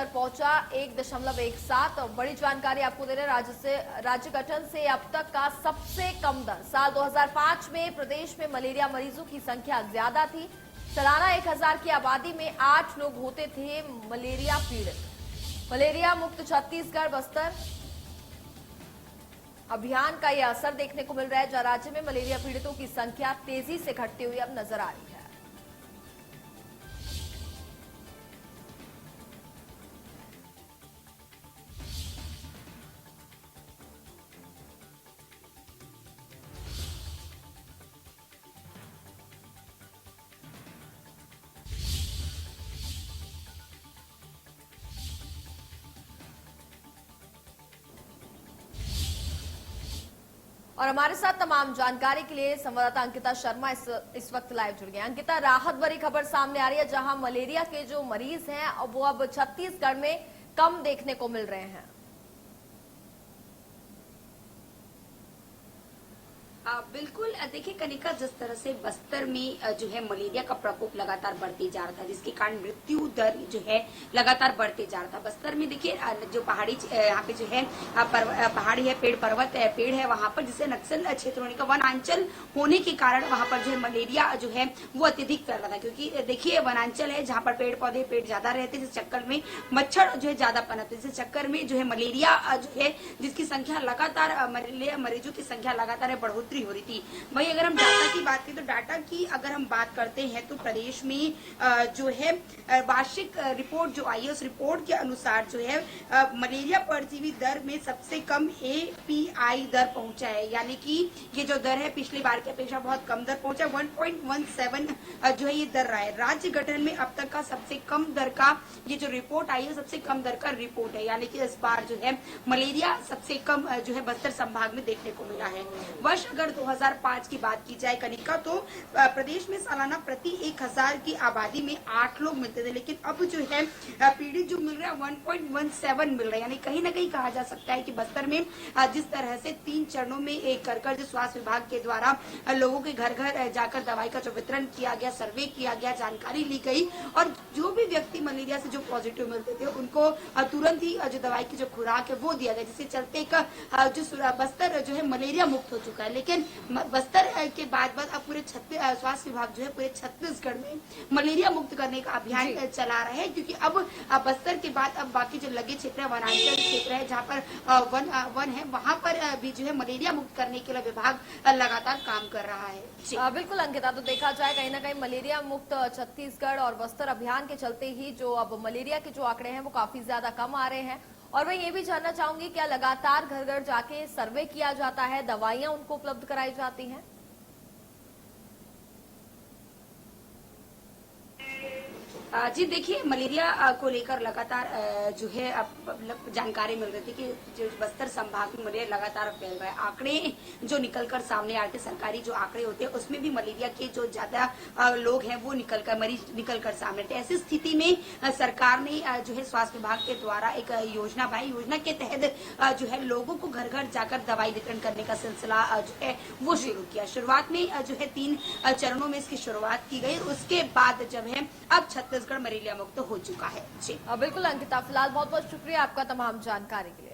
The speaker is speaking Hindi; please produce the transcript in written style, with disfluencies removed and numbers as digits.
स्तर पहुंचा 1.17। और बड़ी जानकारी आपको दे रहे राज्य गठन से अब तक का सबसे कम दर। साल 2005 में प्रदेश में मलेरिया मरीजों की संख्या ज्यादा थी। सालाना 1000 की आबादी में 8 लोग होते थे मलेरिया पीड़ित। मलेरिया मुक्त छत्तीसगढ़ बस्तर अभियान का यह असर देखने को मिल रहा है, जहां राज्य में मलेरिया पीड़ितों की संख्या तेजी से घटती हुई अब नजर आ रही है। और हमारे साथ तमाम जानकारी के लिए संवाददाता अंकिता शर्मा इस वक्त लाइव जुड़ गए। अंकिता, राहत भरी खबर सामने आ रही है, जहां मलेरिया के जो मरीज हैं वो अब छत्तीसगढ़ में कम देखने को मिल रहे हैं। बिल्कुल देखिए कनिका, जिस तरह से बस्तर में जो है मलेरिया का प्रकोप लगातार बढ़ते जा रहा था, जिसके कारण मृत्यु दर जो है लगातार बढ़ते जा रहा था। बस्तर में देखिए जो पहाड़ी यहाँ पे जो है पहाड़ी है, पेड़ है वहां पर, जिसे नक्सल क्षेत्र होने का वनांचल होने के कारण वहां पर जो है मलेरिया जो है वो अत्यधिक फैल रहा था। क्योंकि देखिए वनांचल है जहाँ पर पेड़ ज्यादा रहते, जिस चक्कर में मच्छर जो है ज्यादा पनपते, जिस चक्कर में जो है मलेरिया जो है जिसकी संख्या लगातार मलेरिया मरीजों की संख्या लगातार बढ़ोतरी हो रही थी। वही अगर हम डाटा की बात करें तो डाटा की अगर हम बात करते हैं तो प्रदेश में जो है वार्षिक रिपोर्ट जो आई है उस रिपोर्ट के अनुसार जो है मलेरिया परजीवी दर में सबसे कम API दर पहुंचा है। यानी कि ये जो दर है पिछली बार की अपेक्षा बहुत कम दर पहुंचा, 1.17 जो है ये दर रहा है। राज्य गठन में अब तक का सबसे कम दर का ये जो रिपोर्ट आई है सबसे कम दर का रिपोर्ट है। यानी कि इस बार जो है मलेरिया सबसे कम जो है बस्तर संभाग में देखने को मिला है। वर्ष अगर 2005 की बात की जाए कनिका, तो प्रदेश में सालाना प्रति 1000 की आबादी में 8 लोग मिलते थे, लेकिन अब जो है पीड़ित जो मिल रहा है 1.17 मिल रहा है। यानी कहीं ना कहीं कहा जा सकता है कि बस्तर में जिस तरह से 3 चरणों में एक कर जो स्वास्थ्य विभाग के द्वारा लोगों के घर घर जाकर दवाई का जो वितरण किया गया, सर्वे किया गया, जानकारी ली गई और जो भी व्यक्ति मलेरिया से जो पॉजिटिव मिलते थे उनको तुरंत ही जो दवाई की जो खुराक है वो दिया गया, जिससे चलते जो बस्तर जो है मलेरिया मुक्त हो चुका है। लेकिन बस्तर के बाद अब पूरे स्वास्थ्य विभाग जो है पूरे छत्तीसगढ़ में मलेरिया मुक्त करने का अभियान चला रहा है। क्योंकि अब बस्तर के बाद अब बाकी जो लगे क्षेत्र है, वनांचल क्षेत्र है जहाँ पर वन है, वहाँ पर भी जो है मलेरिया मुक्त करने के लिए विभाग लगातार काम कर रहा है। बिल्कुल अंकिता, तो देखा जाए कहीं ना कहीं मलेरिया मुक्त छत्तीसगढ़ और बस्तर अभियान के चलते ही जो अब मलेरिया के जो आंकड़े हैं वो काफी ज्यादा कम आ रहे हैं। और मैं ये भी जानना चाहूंगी, क्या लगातार घर घर जाके सर्वे किया जाता है, दवाइयां उनको उपलब्ध कराई जाती हैं? जी देखिए, मलेरिया को लेकर लगातार जो है जानकारी मिल रही थी कि जो बस्तर संभाग में मलेरिया लगातार फैल रहा है। आंकड़े जो निकलकर सामने आते, सरकारी जो आंकड़े होते हैं उसमें भी मलेरिया के जो ज्यादा लोग हैं वो मरीज निकलकर सामने आते। ऐसी स्थिति में सरकार ने जो है स्वास्थ्य विभाग के द्वारा एक योजना बनाई। योजना के तहत जो है लोगों को घर घर जाकर दवाई वितरण करने का सिलसिला जो है वो शुरू किया। शुरुआत में जो है 3 चरणों में इसकी शुरुआत की गई। उसके बाद जब है अब छत्तीसगढ़ मलेरिया मुक्त हो चुका है। जी बिल्कुल अंकिता, फिलहाल बहुत बहुत शुक्रिया आपका तमाम जानकारी के लिए।